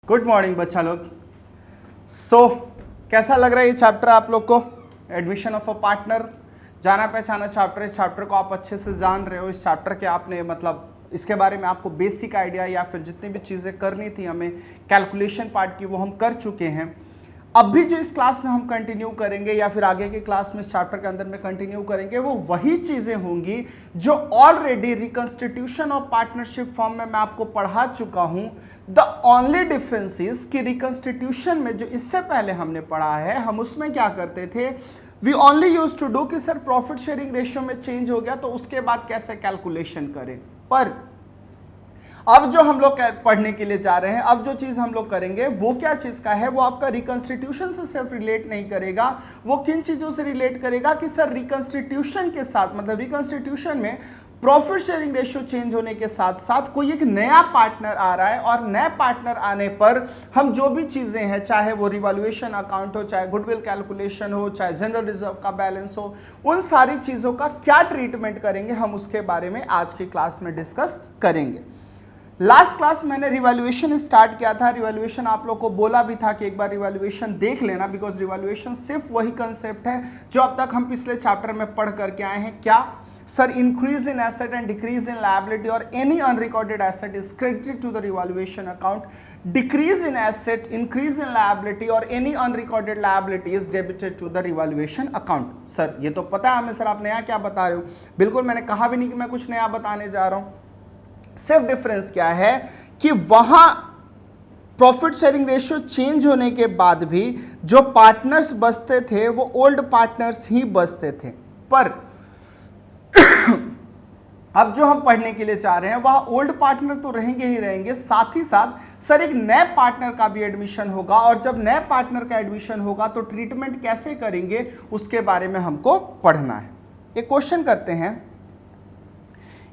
Good morning बच्चा लोग। कैसा लग रहा है ये चैप्टर आप लोग को? एडमिशन ऑफ अ पार्टनर, जाना पहचाना चैप्टर। इस चैप्टर को आप अच्छे से जान रहे हो। इस चैप्टर के आपने मतलब इसके बारे में आपको बेसिक आइडिया या फिर जितनी भी चीज़ें करनी थी हमें कैलकुलेशन पार्ट की वो हम कर चुके हैं। अब भी जो इस क्लास में हम कंटिन्यू करेंगे या फिर आगे के क्लास में इस चैप्टर के अंदर में कंटिन्यू करेंगे वो वही चीज़ें होंगी जो already reconstitution of partnership form में मैं आपको पढ़ा चुका हूं। द ओनली डिफरेंस इज कि रिकंस्टिट्यूशन में जो इससे पहले हमने पढ़ा है हम उसमें क्या करते थे, we only use to do कि सर प्रॉफिट शेयरिंग रेशियो में चेंज हो गया तो उसके बाद कैसे कैलकुलेशन करें। पर अब जो हम लोग पढ़ने के लिए जा रहे हैं, अब जो चीज हम लोग करेंगे वो क्या चीज का है, वो आपका रिकंस्टिट्यूशन से सिर्फ रिलेट नहीं करेगा। वो किन चीजों से रिलेट करेगा कि सर रिकंस्टिट्यूशन के साथ मतलब रिकंस्टिट्यूशन में प्रॉफिट शेयरिंग रेशियो चेंज होने के साथ साथ कोई एक नया पार्टनर आ रहा है और नए पार्टनर आने पर हम जो भी चीजें हैं, चाहे वो रिवैल्यूएशन अकाउंट हो, चाहे गुडविल कैलकुलेशन हो, चाहे जनरल रिजर्व का बैलेंस हो, उन सारी चीजों का क्या ट्रीटमेंट करेंगे हम उसके बारे में आज की क्लास में डिस्कस करेंगे। लास्ट क्लास मैंने रिवैल्यूएशन स्टार्ट किया था। रिवैल्यूएशन आप लोग को बोला भी था कि एक बार रिवैल्यूएशन देख लेना, बिकॉज रिवैल्यूएशन सिर्फ वही कंसेप्ट है जो अब तक हम पिछले चैप्टर में पढ़ करके आए हैं। क्या sir, increase in asset and decrease in liability और any unrecorded asset is credited to the revaluation account, decrease in asset, increase in liability और any unrecorded liability is debited to the revaluation account. Sir ये तो पता है हमें, sir आप नया क्या बता रहे हो? बिल्कुल, मैंने कहा भी नहीं कि मैं कुछ नया बताने जा रहा हूं। सिर्फ डिफरेंस क्या है कि वहां प्रॉफिट शेयरिंग रेशियो चेंज होने के बाद भी जो पार्टनर्स बचते थे वो ओल्ड पार्टनर्स ही बचते थे। पर अब जो हम पढ़ने के लिए चाह रहे हैं वहां ओल्ड पार्टनर तो रहेंगे ही रहेंगे, साथ ही साथ सर एक नए पार्टनर का भी एडमिशन होगा और जब नए पार्टनर का एडमिशन होगा तो ट्रीटमेंट कैसे करेंगे उसके बारे में हमको पढ़ना है। एक क्वेश्चन करते हैं।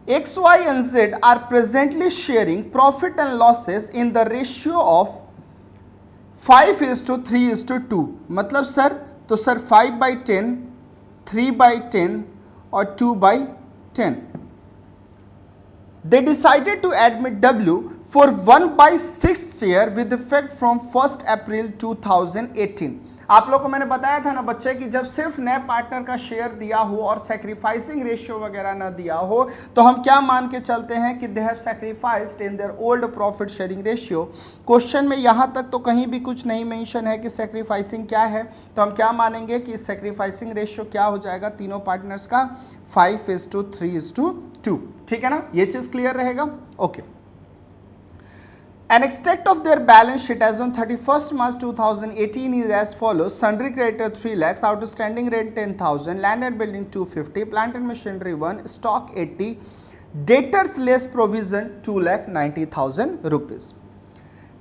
X, Y and Z are presently sharing profit and losses in the ratio of 5:3:2। मतलब सर, तो सर 5/10, 3/10 और 2/10। They decided to admit W for 1/6 share with effect from 1st April 2018। आप लोग को मैंने बताया था ना बच्चे कि जब सिर्फ नए पार्टनर का शेयर दिया हो और सैक्रिफाइसिंग रेशियो वगैरह ना दिया हो तो हम क्या मान के चलते हैं कि they have sacrificed in their old profit sharing ratio. Question में यहाँ तक तो कहीं भी कुछ नहीं मेंशन है कि सैक्रिफाइसिंग क्या है, तो हम क्या मानेंगे कि सैक्रिफाइसिंग रेशियो क्या हो जाएगा तीनों पार्टनर्स का, 5:3:2। ठीक है ना, ये चीज क्लियर रहेगा। Okay. An extract of their balance sheet as on 31st March 2018 is as follows: sundry creditor 3 lakhs, outstanding rent 10,000, land and building 250, plant and machinery 1, stock 80, debtors less provision 2,90,000 rupees.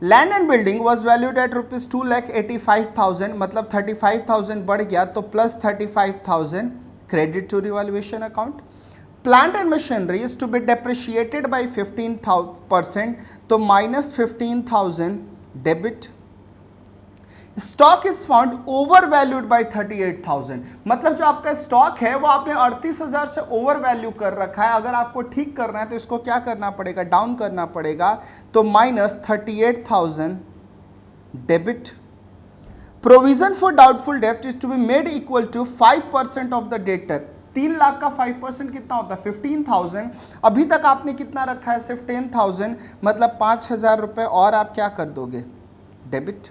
Land and building was valued at rupees 2,85,000, मतलब 35,000 बढ़ गया तो plus 35,000 credit to revaluation account. Plant and machinery is to be depreciated by 15%, तो minus 15,000 debit. Stock is found overvalued by 38,000, मतलब जो आपका stock है वो आपने 38,000 से ओवर वैल्यू कर रखा है। अगर आपको ठीक करना है तो इसको क्या करना पड़ेगा, डाउन करना पड़ेगा, तो minus 38,000 debit. Provision for doubtful debt is to be made equal to 5% of the debtor। 3 lakh का 5% कितना होता है, 15,000। अभी तक आपने कितना रखा है, सिर्फ 10,000, मतलब 5,000 रुपए और आप क्या कर दोगे, debit.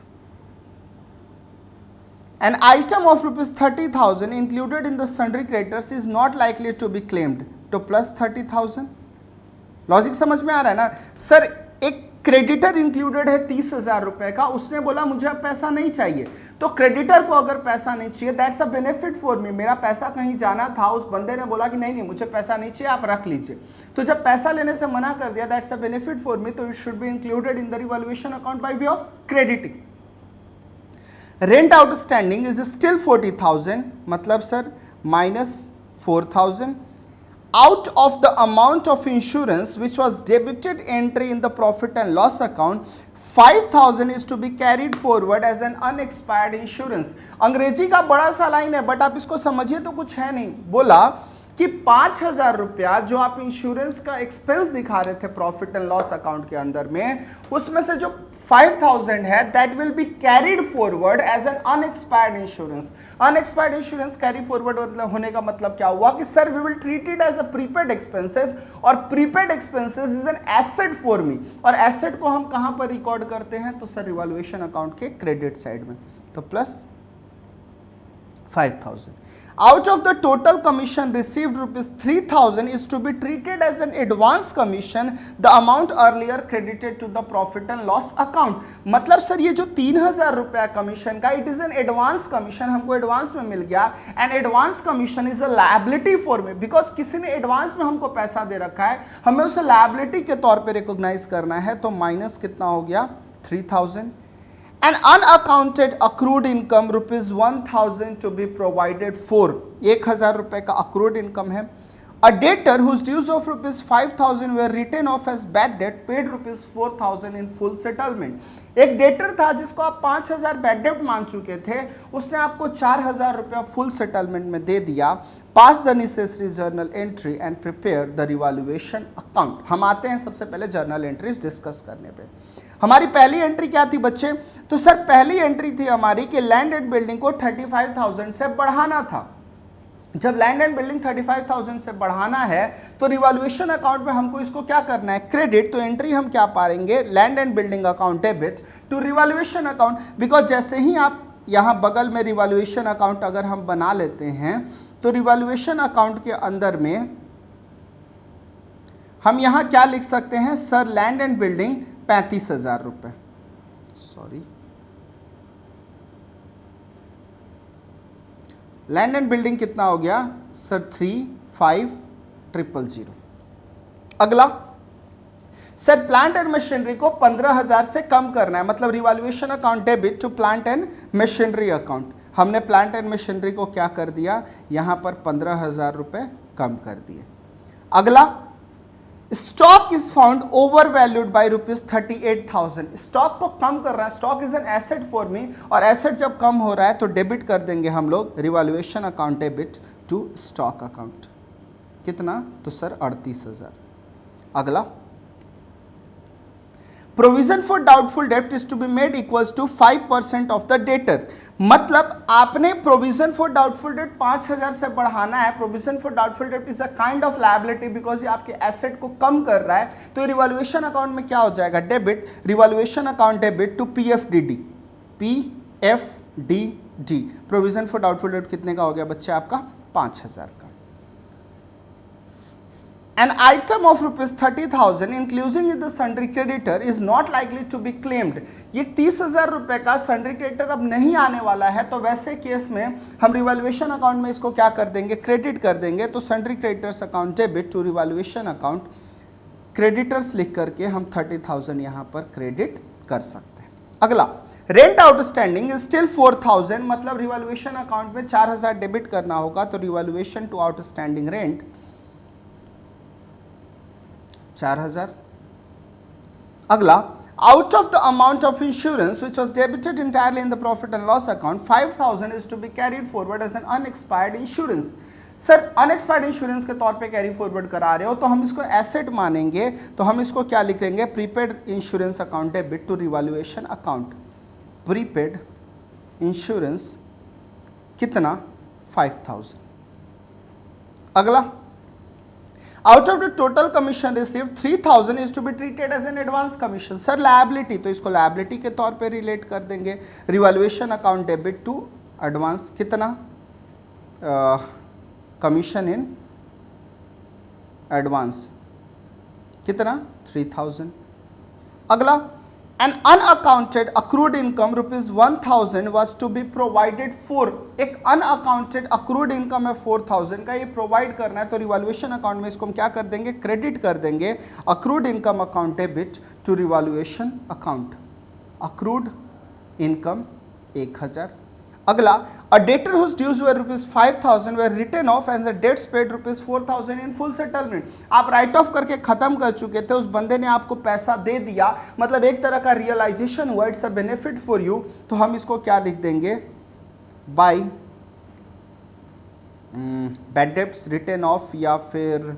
An item of rupees 30,000 included in the sundry creditors is not likely to be claimed, तो प्लस 30,000। लॉजिक समझ में आ रहा है ना सर? एक क्रेडिटर इंक्लूडेड है 30,000 रुपए का, उसने बोला मुझे अब पैसा नहीं चाहिए, तो क्रेडिटर को अगर पैसा नहीं चाहिए दैट्स अ बेनिफिट फॉर मी, मेरा पैसा कहीं जाना था, उस बंदे ने बोला कि नहीं नहीं मुझे पैसा नहीं चाहिए आप रख लीजिए, तो जब पैसा लेने से मना कर दिया that's a benefit for me, तो it should be included in the revaluation account by way of crediting. Rent outstanding is still 40,000, मतलब sir minus 4,000 out of the amount of insurance which was debited entry in the profit and loss account, 5,000 is to be carried forward as an unexpired insurance। अंग्रेजी का बड़ा सा line है but आप इसको समझिए तो कुछ है नहीं। बोला कि 5,000 रुपया जो आप इंश्योरेंस का एक्सपेंस दिखा रहे थे प्रॉफिट एंड लॉस अकाउंट के अंदर में, उसमें से जो 5,000 है that will be carried forward as an unexpired insurance. Unexpired insurance carry forward मतलब होने का मतलब क्या हुआ कि sir we will treat it as a prepaid expenses, और prepaid expenses is an asset for me, और एसेट को हम कहां पर रिकॉर्ड करते हैं, तो सर रिवॉल्यूशन अकाउंट के क्रेडिट साइड में, तो plus 5,000. Out of the total commission received, rupees 3,000 is to be treated as an advance commission, the amount earlier credited to the profit and loss account. मतलब sir ये जो 3,000 रुपया commission का, it is an advance commission, हमको advance में मिल गया, and advance commission is a liability for me, because किसी ने एडवांस में हमको पैसा दे रखा है, हमें उसे लायबिलिटी के तौर पे रिकॉग्नाइज करना है, तो माइनस कितना हो गया 3,000. An unaccounted accrued income rupees 1,000 to be provided for. 1,000 रुपए का accrued income है. A debtor whose dues of rupees 5,000 were written off as bad debt paid rupees 4,000 in full settlement. एक डेटर था जिसको आप 5,000 बैड डेट मान चुके थे, उसने आपको 4,000 रुपया फुल सेटलमेंट में दे दिया. Pass the necessary journal entry and prepare the revolution account. हम आते हैं सबसे पहले जर्नल एंट्रीज डिस्कस करने पे. हमारी पहली एंट्री क्या थी बच्चे, तो सर पहली एंट्री थी हमारी कि लैंड एंड बिल्डिंग को 35,000 से बढ़ाना था. जब लैंड एंड बिल्डिंग 35,000 से बढ़ाना है तो रिवॉल्यूशन अकाउंट में हमको इसको क्या करना है, क्रेडिट. तो एंट्री हम क्या पाएंगे, land and building account debit to revaluation account. Because जैसे ही आप यहाँ बगल में रिवॉल्यूशन अकाउंट अगर हम बना लेते हैं, तो रिवॉल्यूशन अकाउंट के अंदर में हम यहाँ क्या लिख सकते हैं, सर लैंड एंड बिल्डिंग 35,000 रुपये, सॉरी लैंड एंड बिल्डिंग कितना हो गया सर 35,000. अगला सर प्लांट एंड मशीनरी को 15,000 से कम करना है, मतलब revaluation account debit to plant and machinery account. हमने प्लांट एंड मशीनरी को क्या कर दिया, यहां पर 15,000 रुपये कम कर दिए. अगला stock is found over valued by rupees 38,000. Stock को कम कर रहा है, stock is an asset for me, और एसेट जब कम हो रहा है तो डेबिट कर देंगे हम लोग revaluation account debit to stock account. कितना, तो सर 38,000. अगला प्रोविजन फॉर डाउटफुल डेब्ट is to be made equals to 5% of the debtor. मतलब आपने प्रोविजन फॉर डाउटफुल डेट 5,000 से बढ़ाना है. Provision for doubtful date is a kind of liability, because ये आपके एसेट को कम कर रहा है, तो रिवॉल्यूशन अकाउंट में क्या हो जाएगा, debit, revaluation account debit to PFDD. PFDD provision for doubtful debt कितने का हो गया बच्चे, आपका 5,000 का. An item of rupees 30,000 including the sundry creditor is not likely to be claimed. ये 30,000 रुपए का सन्ड्री क्रेडिटर अब नहीं आने वाला है, तो वैसे केस में हम रिवॉल्यूशन अकाउंट में इसको क्या कर देंगे, क्रेडिट कर देंगे. तो sundry creditors account debit to revaluation account, creditors लिख करके हम 30,000 यहाँ पर क्रेडिट कर सकते हैं. अगला रेंट आउटस्टैंडिंग इज स्टिल 4,000, मतलब रिवॉल्यूशन अकाउंट में 4,000 डेबिट करना होगा, तो रिवॉल्यूशन टू आउटस्टैंडिंग रेंट 4,000. अगला out of the amount of insurance which was debited entirely in the profit and loss account, 5,000 is to be carried forward as an unexpired insurance. Sir unexpired insurance के तौर पे carry forward करा रहे हो, तो हम इसको एसेट मानेंगे, तो हम इसको क्या लिखेंगे, prepaid insurance account debit to revaluation account. Prepaid insurance कितना 5,000. अगला out of the total commission received 3,000 is to be treated as an advance commission. Sir liability, तो इसको लायबिलिटी के तौर पे रिलेट कर देंगे. Revaluation account debit to advance कितना, कमीशन इन एडवांस कितना 3,000. अगला an unaccounted accrued income rupees 1,000 was to be provided for. एक unaccounted accrued income है 4,000 का, ये प्रोवाइड करना है, तो रिवॉल्यूशन अकाउंट में इसको हम क्या कर देंगे, क्रेडिट कर देंगे. accrued income account debit to revaluation account. accrued income 1,000. अगला a debtor whose dues were rupees 5,000 were written off as a debts paid rupees 4,000 in full settlement. आप राइट ऑफ करके खत्म कर चुके थे, उस बंदे ने आपको पैसा दे दिया, मतलब एक तरह का रियलाइजेशन हुआ, it's a benefit for you. तो हम इसको क्या लिख देंगे, by bad debts return of, या फिर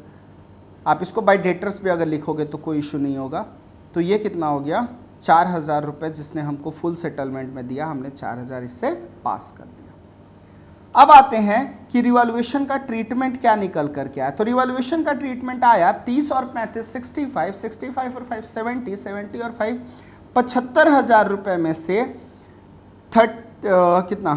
आप इसको बाय डेटर्स भी अगर लिखोगे तो कोई इशू नहीं होगा। तो ये कितना हो गया 4000 रुपये जिसने हमको फुल सेटलमेंट में दिया, हमने 4000 इससे पास कर दिया। अब आते हैं कि रिवॉल्यूशन का ट्रीटमेंट क्या निकल कर के आया। तो रिवॉल्यूशन का ट्रीटमेंट आया 30 और 35 65, 65 और 5 70, 70 और 5 75,000 रुपये में से कितना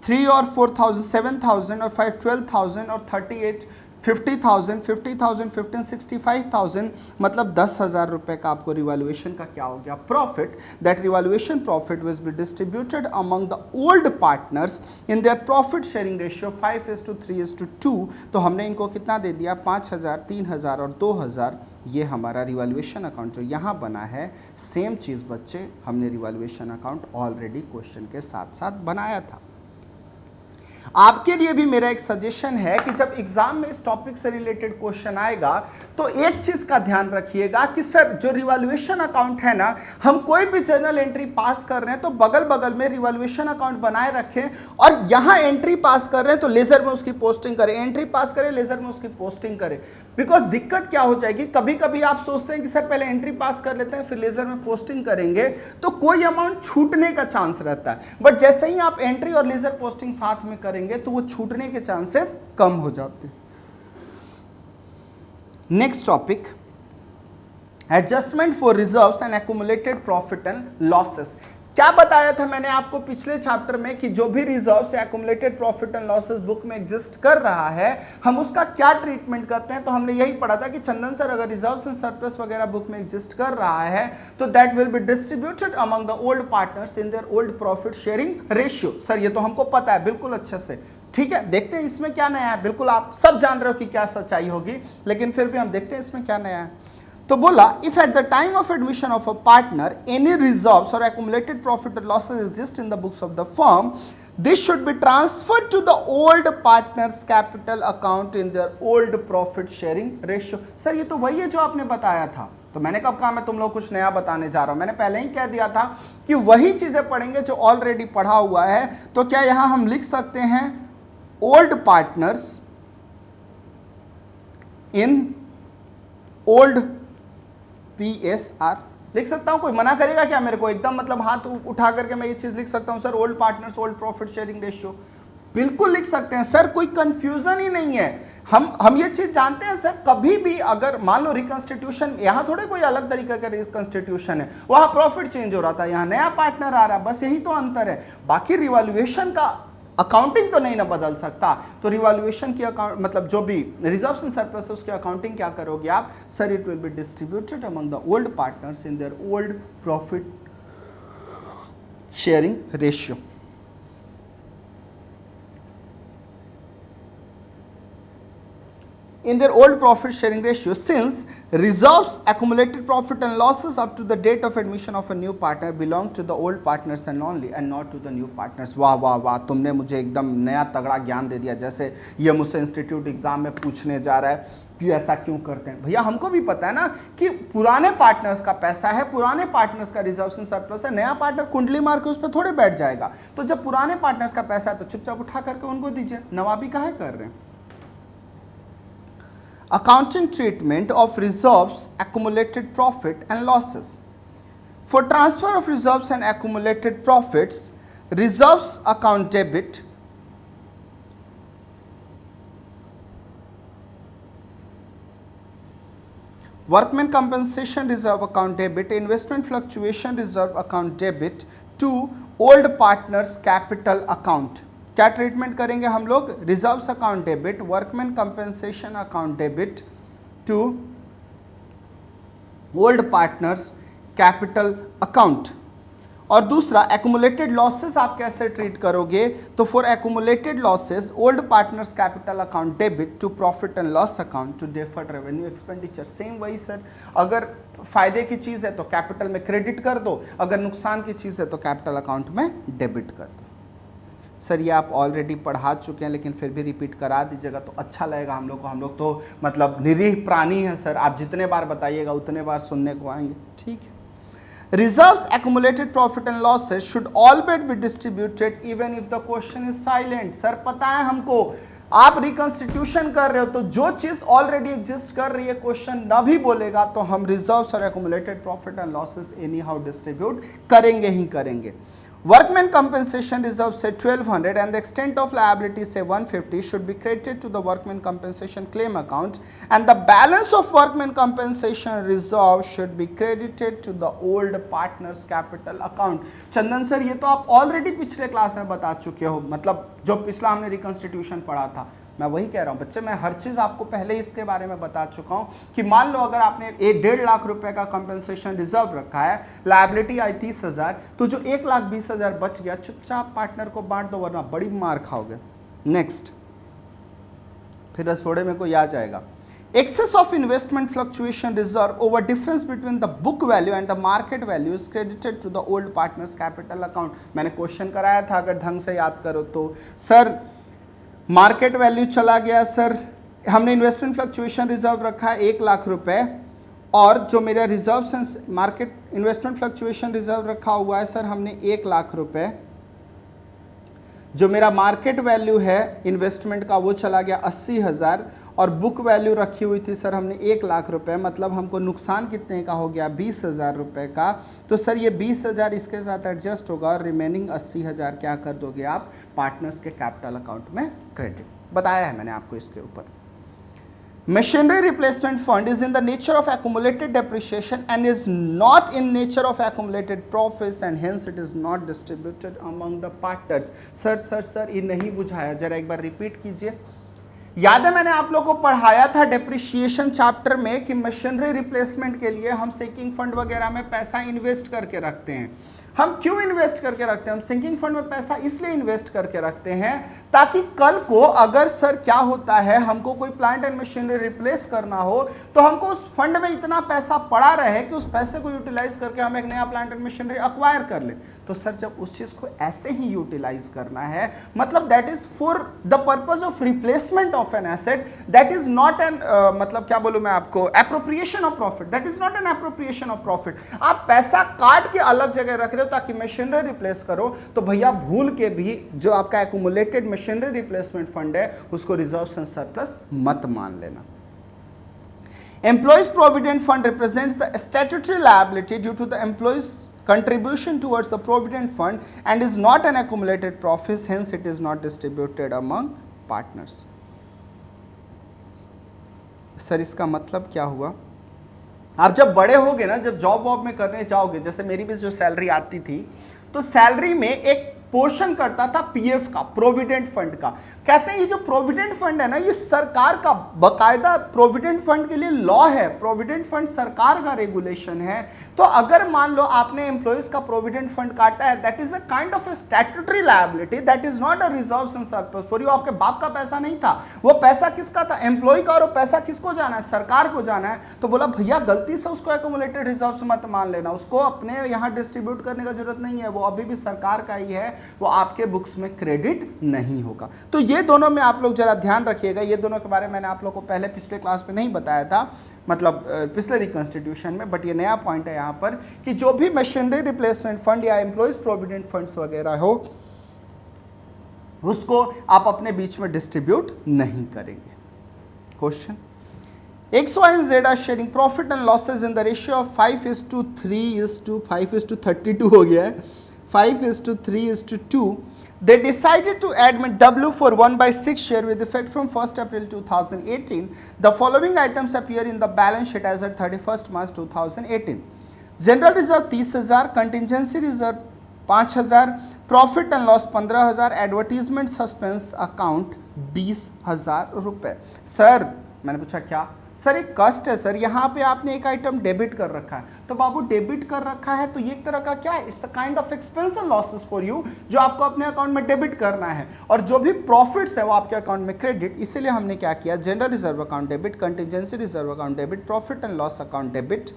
3 और 4,000 7,000 और 5 12,000 और 38 50,000 50,000 15 65,000 मतलब 10,000 रुपये का आपको रिवॉल्यूशन का क्या हो गया profit. That revolution profit will be distributed among the old partners in their profit sharing ratio 5:3:2। तो हमने इनको कितना दे दिया 5,000 3,000 और 2,000। ये हमारा रिवॉल्यूशन अकाउंट जो यहाँ बना है, सेम चीज़ बच्चे हमने रिवॉल्यूशन अकाउंट ऑलरेडी क्वेश्चन के साथ साथ बनाया था। आपके लिए भी मेरा एक सजेशन है कि जब एग्जाम में इस टॉपिक से रिलेटेड क्वेश्चन आएगा तो एक चीज का ध्यान रखिएगा कि सर जो रिवॉल्यूशन अकाउंट है ना, हम कोई भी जर्नल एंट्री पास कर रहे हैं तो बगल बगल में रिवॉल्यूशन अकाउंट बनाए रखें, और यहां एंट्री पास कर रहे हैं तो लेजर में उसकी पोस्टिंग करें, एंट्री पास करें लेजर में उसकी पोस्टिंग करें। बिकॉज दिक्कत क्या हो जाएगी, कभी कभी आप सोचते हैं कि सर पहले एंट्री पास कर लेते हैं फिर लेजर में पोस्टिंग करेंगे तो कोई अमाउंट छूटने का चांस रहता है, बट जैसे ही आप एंट्री और लेजर पोस्टिंग साथ में करेंगे तो वो छूटने के चांसेस कम हो जाते हैं। Next topic, adjustment for reserves and accumulated profit and losses. क्या बताया था मैंने आपको पिछले चैप्टर में कि जो भी रिजर्व्स या accumulated profit and losses book में एग्जिस्ट कर रहा है हम उसका क्या ट्रीटमेंट करते हैं। तो हमने यही पढ़ा था कि चंदन सर अगर रिजर्व्स एंड सरप्लस वगैरह बुक में एग्जिस्ट कर रहा है तो that will be distributed among the old partners in their old profit sharing ratio. Sir ये तो हमको पता है बिल्कुल अच्छे से, ठीक है। देखते हैं इसमें क्या नया है, बिल्कुल आप सब जान रहे हो कि क्या सच्चाई होगी, लेकिन फिर भी हम देखते हैं इसमें क्या नया है। तो बोला if at the time of admission of a partner any reserves और एक्यूमुलेटेड प्रॉफिट और losses exist in the books of the firm, this should be transferred to the old partners capital account in their old profit sharing ratio. Sir ये तो वही है जो आपने बताया था। तो मैंने कब कहा मैं तुम लोग कुछ नया बताने जा रहा हूं, मैंने पहले ही कह दिया था कि वही चीजें पढ़ेंगे जो ऑलरेडी पढ़ा हुआ है। तो क्या यहां हम लिख सकते हैं old partners in old PSR लिख सकता हूं, कोई मना करेगा क्या मेरे को? एकदम मतलब हाथ उठा करके मैं ये चीज लिख सकता हूं sir old partners old profit sharing ratio, बिल्कुल लिख सकते हैं सर, कोई कंफ्यूजन ही नहीं है। हम ये चीज जानते हैं सर, कभी भी अगर मान लो रिकंस्टिट्यूशन, यहां थोड़े कोई अलग तरीके का रिकंस्टिट्यूशन है, वहां प्रॉफिट चेंज हो रहा था, यहां नया पार्टनर आ रहा, बस यही तो अंतर है। बाकी रिवॉल्यूएशन का अकाउंटिंग तो नहीं ना बदल सकता। तो रिवॉल्यूएशन की अकाउंट मतलब जो भी रिजर्व्स एंड सरप्लस उसकी अकाउंटिंग क्या करोगे आप sir, it will be distributed among the old partners in their old profit sharing ratio. In their old profit sharing ratio, since reserves, accumulated profit and losses up to the date of admission of a new partner belong to the old partners and only and not to the new partners। वाह वाह वाह, तुमने मुझे एकदम नया तगड़ा ज्ञान दे दिया। जैसे ये मुझसे इंस्टीट्यूट एग्जाम में पूछने जा रहा है कि ऐसा क्यों करते हैं। भैया हमको भी पता है ना कि पुराने पार्टनर्स का पैसा है, पुराने पार्टनर्स का रिजर्व्स एंड सरप्लस है, नया पार्टनर कुंडली मार के उस पर थोड़े बैठ जाएगा। तो जब पुराने पार्टनर्स का पैसा है तो चुपचाप उठा करके उनको दीजिए, नवाबी काहे कर रहे हैं। Accounting treatment of reserves, accumulated profit and losses. For transfer of reserves and accumulated profits, reserves account debit, workman compensation reserve account debit, investment fluctuation reserve account debit to old partners capital account। क्या treatment करेंगे हम लोग, reserves account debit, workman compensation account debit to old partners capital account. और दूसरा accumulated losses आप कैसे treat करोगे, तो for accumulated losses old partners capital account debit to profit and loss account to deferred revenue expenditure. Same वही sir, अगर फायदे की चीज़ है तो कैपिटल में क्रेडिट कर दो, अगर नुकसान की चीज़ है तो कैपिटल अकाउंट में डेबिट कर दो। सर ये आप ऑलरेडी पढ़ा चुके हैं लेकिन फिर भी रिपीट करा दीजिएगा तो अच्छा लगेगा हम लोग को। हम लोग तो मतलब निरीह प्राणी हैं सर, आप जितने बार बताइएगा उतने बार सुनने को आएंगे, ठीक है। Reserves, accumulated profit and losses should always be distributed even if the question is silent. Sir पता है हमको, आप रिकंस्टिट्यूशन कर रहे हो तो जो चीज ऑलरेडी एग्जिस्ट कर रही है क्वेश्चन न भी बोलेगा तो हम रिजर्व्स और accumulated profit and losses any how distribute करेंगे ही करेंगे. Workman compensation reserve say 1200 and the extent of liability say 150 should be credited to the workman compensation claim account and the balance of workman compensation reserve should be credited to the old partners capital account. Chandan sir ये तो आप already पिछले class में बता चुके हो, मतलब जो पिछला हमने रिकंस्टिट्यूशन पढ़ा था. मैं वही कह रहा हूँ बच्चे, मैं हर चीज़ आपको पहले इसके बारे में बता चुका हूँ कि मान लो अगर आपने 1.5 लाख रुपए का कंपनसेशन रिजर्व रखा है, लायबिलिटी आई 30,000, तो जो 1,20,000 बच गया चुपचाप पार्टनर को बांट दो वरना बड़ी मार खाओगे. नेक्स्ट, फिर रसोड़े में कोई आ जाएगा. Excess of investment fluctuation reserve over difference between the book value and the market value is credited to the old partners capital account. मैंने क्वेश्चन कराया था, अगर ढंग से याद करो तो. सर मार्केट वैल्यू चला गया, सर हमने इन्वेस्टमेंट फ्लक्चुएशन रिजर्व रखा है 1 लाख रुपए और जो मेरा reserve market investment fluctuation reserve रखा हुआ है सर हमने 1 लाख रुपए, जो मेरा मार्केट वैल्यू है इन्वेस्टमेंट का वो चला गया 80,000 और बुक वैल्यू रखी हुई थी सर हमने 1 लाख रुपए, मतलब हमको नुकसान कितने का हो गया 20,000 रुपये का. तो सर ये 20,000 इसके साथ एडजस्ट होगा और रिमेनिंग 80,000 क्या कर दोगे आप पार्टनर्स के कैपिटल अकाउंट में क्रेडिट. बताया है मैंने आपको इसके ऊपर. Machinery replacement fund is in the nature of accumulated depreciation and is not in nature of accumulated profits and hence it is not distributed among the partners. Sir ये नहीं बुझाया, जरा एक बार रिपीट कीजिए. याद है मैंने आप लोगों को पढ़ाया था डेप्रिशिएशन चैप्टर में कि मशीनरी रिप्लेसमेंट के लिए हम सिंकिंग फंड वगैरह में पैसा इन्वेस्ट करके रखते हैं. हम क्यों इन्वेस्ट करके रखते हैं? हम सिंकिंग फंड में पैसा इसलिए इन्वेस्ट करके रखते हैं ताकि कल को अगर सर क्या होता है हमको कोई प्लांट एंड मशीनरी रिप्लेस करना हो तो हमको उस फंड में इतना पैसा पड़ा रहे कि उस पैसे को यूटिलाइज करके हम एक नया प्लांट एंड मशीनरी अक्वायर कर ले. तो सर जब उस चीज को ऐसे ही यूटिलाइज करना है, मतलब that is for the purpose of replacement of an asset, that is not an मतलब क्या बोलूं मैं आपको, appropriation of profit. That is not an appropriation of profit. आप पैसा काट के अलग जगह रख रहे हो ताकि मशीनरी रिप्लेस करो, तो भैया भूल के भी जो आपका एक्युमुलेटेड मशीनरी रिप्लेसमेंट फंड है उसको रिजर्व्स एंड सरप्लस मत मान लेना. Employees Provident Fund represents the statutory liability due to the employees' contribution towards the Provident Fund and is not an accumulated profit, hence it is not distributed among partners. Sir इसका मतलब क्या हुआ? आप जब बड़े होगे ना, जब जॉब वॉब में करने जाओगे, जैसे मेरी भी जो सैलरी आती थी तो सैलरी में एक पोर्शन करता था पीएफ का, प्रोविडेंट फंड का. कहते हैं ये जो प्रोविडेंट फंड है ना, ये सरकार का बकायदा प्रोविडेंट फंड के लिए लॉ है. प्रोविडेंट फंड सरकार का रेगुलेशन है. तो अगर मान लो आपने एम्प्लॉइज का प्रोविडेंट फंड काटा है, that is a kind of A statutory liability, that is not a reserves and surplus for you. आपके बाप का पैसा नहीं था, वो पैसा किसका था? एम्प्लॉय का. और वो पैसा किसको जाना है? सरकार को जाना है. तो बोला भैया गलती से उसको एक्युमुलेटेड रिजर्व्स मत मान लेना, उसको अपने यहाँ डिस्ट्रीब्यूट करने का जरूरत नहीं है, वो अभी भी सरकार का ही है, वो आपके बुक्स में क्रेडिट नहीं होगा. तो ये दोनों में आप लोग जरा ध्यान रखिएगा. ये दोनों के बारे में मैंने आप लोग को पहले पिछले क्लास में नहीं बताया था, मतलब पिछले रिकंस्टिट्यूशन में, बट ये नया पॉइंट है यहाँ पर कि जो भी मशीनरी रिप्लेसमेंट फंड या एम्प्लॉइज प्रोविडेंट फंड्स वगैरह हो उसको आप अपने बीच में डिस्ट्रीब्यूट नहीं करेंगे. Question, X, Y and Z are sharing profit and losses in the ratio of 5:3:5:32 हो गया है, 5:3:2. They decided to admit W for 1/6 share with effect from 1st April 2018. The following items appear in the balance sheet as at 31st March 2018. General reserve 30,000, contingency reserve 5,000, profit and loss 15,000, advertisement suspense account 20,000 रुपये. Sir मैंने पूछा क्या? Sir एक कस्ट है sir, यहाँ पे आपने एक आइटम डेबिट कर रखा है. तो बाबू डेबिट कर रखा है तो ये एक तरह का क्या है? It's a kind of expense and losses for you, जो आपको अपने अकाउंट में डेबिट करना है. और जो भी प्रॉफिट्स है वो आपके अकाउंट में क्रेडिट. इसीलिए हमने क्या किया? General reserve account debit, contingency reserve account debit, profit and loss account debit.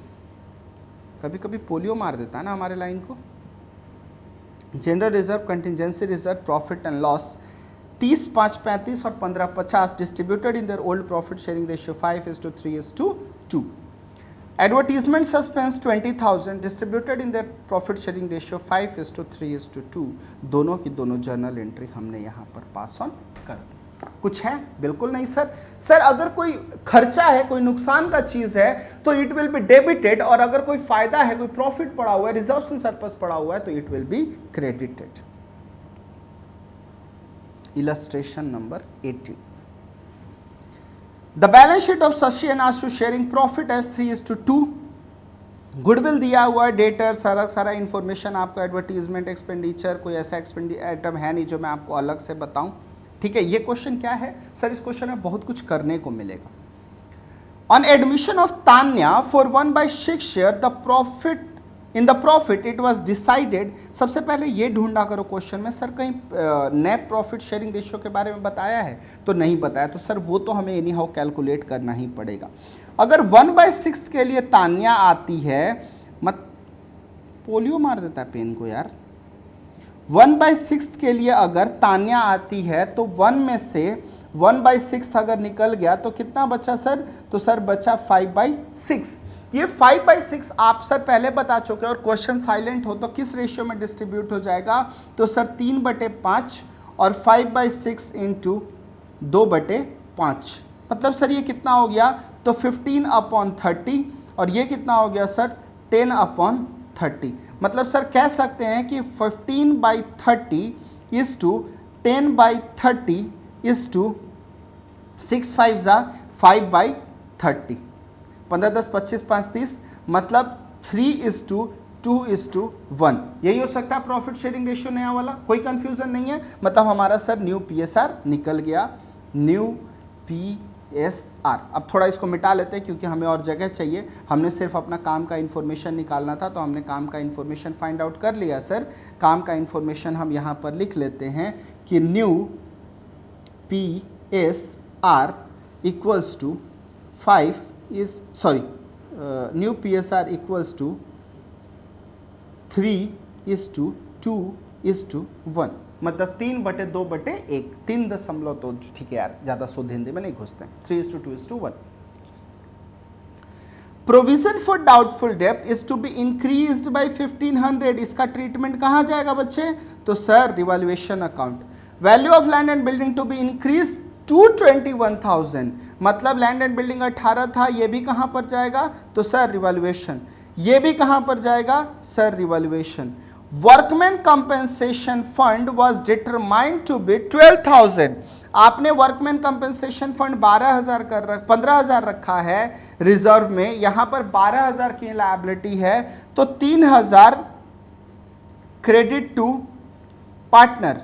कभी कभी पोलियो मार देता है ना हमारे लाइन को. General reserve, contingency reserve, profit and loss 30, 5, 35 और 15, 50 distributed in their old profit sharing ratio 5:3:2. Advertisement suspense 20,000 distributed in their profit sharing ratio 5:3:2. दोनों की दोनों जर्नल एंट्री हमने यहाँ पर पास ऑन कर दी. कुछ है? बिल्कुल नहीं सर। सर अगर कोई खर्चा है, कोई नुकसान का चीज है तो इट विल बी डेबिटेड, और अगर कोई फायदा है, कोई प्रॉफिट पड़ा हुआ है, रिजर्व्स एंड सरप्लस पड़ा हुआ है तो it will be credited. Illustration number 18, the balance sheet of Shashi and Ashu sharing profit as 3:2। Goodwill दिया हुआ है, डेटर, सारा इंफॉर्मेशन आपको, एडवर्टीजमेंट, एक्सपेंडिचर, कोई ऐसा आइटम है नहीं जो मैं आपको अलग से बताऊं। ठीक है, ये क्वेश्चन क्या है सर? इस क्वेश्चन में बहुत कुछ करने को मिलेगा। On admission of Tanya for 1/6 share the profit in the profit it was decided. सबसे पहले ये ढूंढा करो क्वेश्चन में, सर कहीं नेट प्रॉफिट शेयरिंग रेशियो के बारे में बताया है? तो नहीं बताया, तो सर वो तो हमें एनी हाउ कैलकुलेट करना ही पड़ेगा। अगर 1/6 के लिए तान्या आती है, मत पोलियो मार देता है पेन को यार। 1/6 के लिए अगर तान्या आती है तो 1 में से 1/6 अगर निकल गया तो कितना बचा सर? तो सर बचा 5/6। ये 5/6 आप सर पहले बता चुके और क्वेश्चन साइलेंट हो तो किस रेशियो में डिस्ट्रीब्यूट हो जाएगा? तो सर 3/5 और 5/6 इंटू 2/5, मतलब सर ये कितना हो गया? तो 15/30, और ये कितना हो गया सर? 10/30। मतलब सर कह सकते हैं कि 15/30 इज टू 10/30 इज टू 6 5 5/30, 15 10 25 5 30, मतलब 3:2:1। यही हो सकता है प्रॉफिट शेयरिंग रेशियो नया वाला। कोई कंफ्यूजन नहीं है, मतलब हमारा सर न्यू PSR निकल गया, न्यू PSR। अब थोड़ा इसको मिटा लेते हैं क्योंकि हमें और जगह चाहिए। हमने सिर्फ अपना काम का इन्फॉर्मेशन निकालना था तो हमने काम का इन्फॉर्मेशन फाइंड आउट कर लिया सर। काम का इन्फॉर्मेशन हम यहाँ पर लिख लेते हैं कि new PSR equals to 5 is new PSR equals to 3:2:1, मतलब 3/2/1, 3 दशमलव, तो ठीक है यार, ज़्यादा शुद्ध हिंदी में नहीं घुसते हैं। 3:2:1। प्रोविजन फॉर डाउटफुल डेब्ट is to be increased by 1500। इसका ट्रीटमेंट कहाँ जाएगा बच्चे? तो sir revaluation account. Value of land and building to be increase to 21,000, मतलब लैंड एंड बिल्डिंग 18 था, ये भी कहाँ पर जाएगा? तो सर रिवैल्यूएशन। ये भी कहाँ पर जाएगा? Sir revaluation. Workman compensation fund was determined to be 12,000। आपने वर्कमैन कंपेंसेशन फंड 15,000 रखा है रिजर्व में, यहाँ पर 12,000 की लायबिलिटी है, तो 3,000 credit to partner.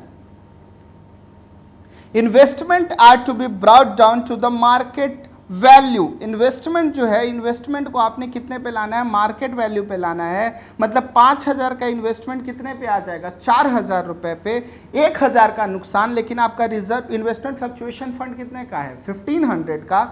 Investment are to be brought down to the market value. Investment जो है, इन्वेस्टमेंट को आपने कितने पे लाना है? मार्केट वैल्यू पे लाना है, मतलब 5,000 का इन्वेस्टमेंट कितने पे आ जाएगा? 4,000 रुपए पे। 1,000 का नुकसान, लेकिन आपका रिजर्व इन्वेस्टमेंट फ्लक्चुएशन फंड कितने का है? 1500 का,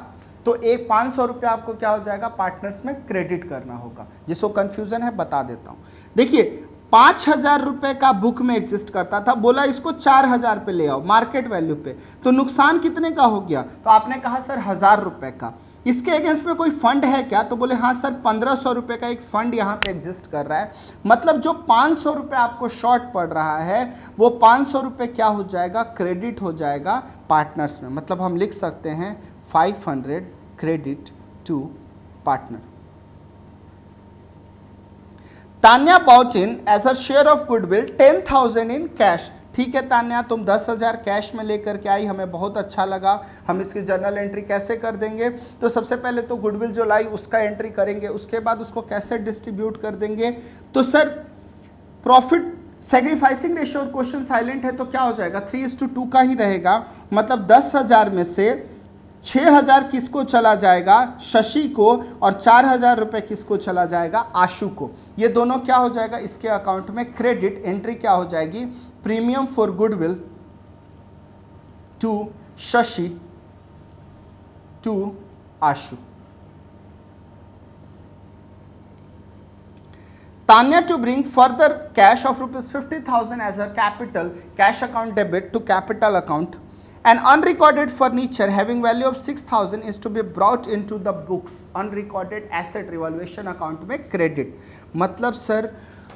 तो 500 रुपये आपको क्या हो जाएगा? पार्टनर्स में क्रेडिट करना होगा। जिसको कन्फ्यूजन है बता देता हूँ। देखिए 5,000 रुपये का बुक में एग्जिस्ट करता था, बोला इसको 4,000 पे ले आओ मार्केट वैल्यू पे, तो नुकसान कितने का हो गया? तो आपने कहा सर 1,000 रुपये का। इसके अगेंस्ट में कोई फंड है क्या? तो बोले हाँ सर 1,500 रुपये का एक फंड यहाँ पे एग्जिस्ट कर रहा है, मतलब जो 500 रुपये आपको शॉर्ट पड़ रहा है वो 500 रुपये क्या हो जाएगा? क्रेडिट हो जाएगा पार्टनर्स में। मतलब हम लिख सकते हैं 500 credit to partner. Tanya bought in as a share of goodwill 10,000 in cash। ठीक है तान्या, तुम 10,000 कैश में लेकर के आई, हमें बहुत अच्छा लगा। हम इसकी जर्नल एंट्री कैसे कर देंगे? तो सबसे पहले तो गुडविल जो लाई उसका एंट्री करेंगे, उसके बाद उसको कैसे डिस्ट्रीब्यूट कर देंगे? तो sir profit sacrificing ratio, question silent है तो क्या हो जाएगा? 3:2 का ही रहेगा, मतलब 10,000 में से 6,000 किसको चला जाएगा? शशि को, और 4,000 रुपये किसको चला जाएगा? आशु को। ये दोनों क्या हो जाएगा? इसके अकाउंट में क्रेडिट। एंट्री क्या हो जाएगी? Premium for goodwill to Shashi to Ashu. Tanya to bring further cash of ₹50,000 as a capital cash account debit to capital account. An unrecorded furniture having value of 6,000 is to be brought into the books unrecorded asset revaluation account में credit। मतलब sir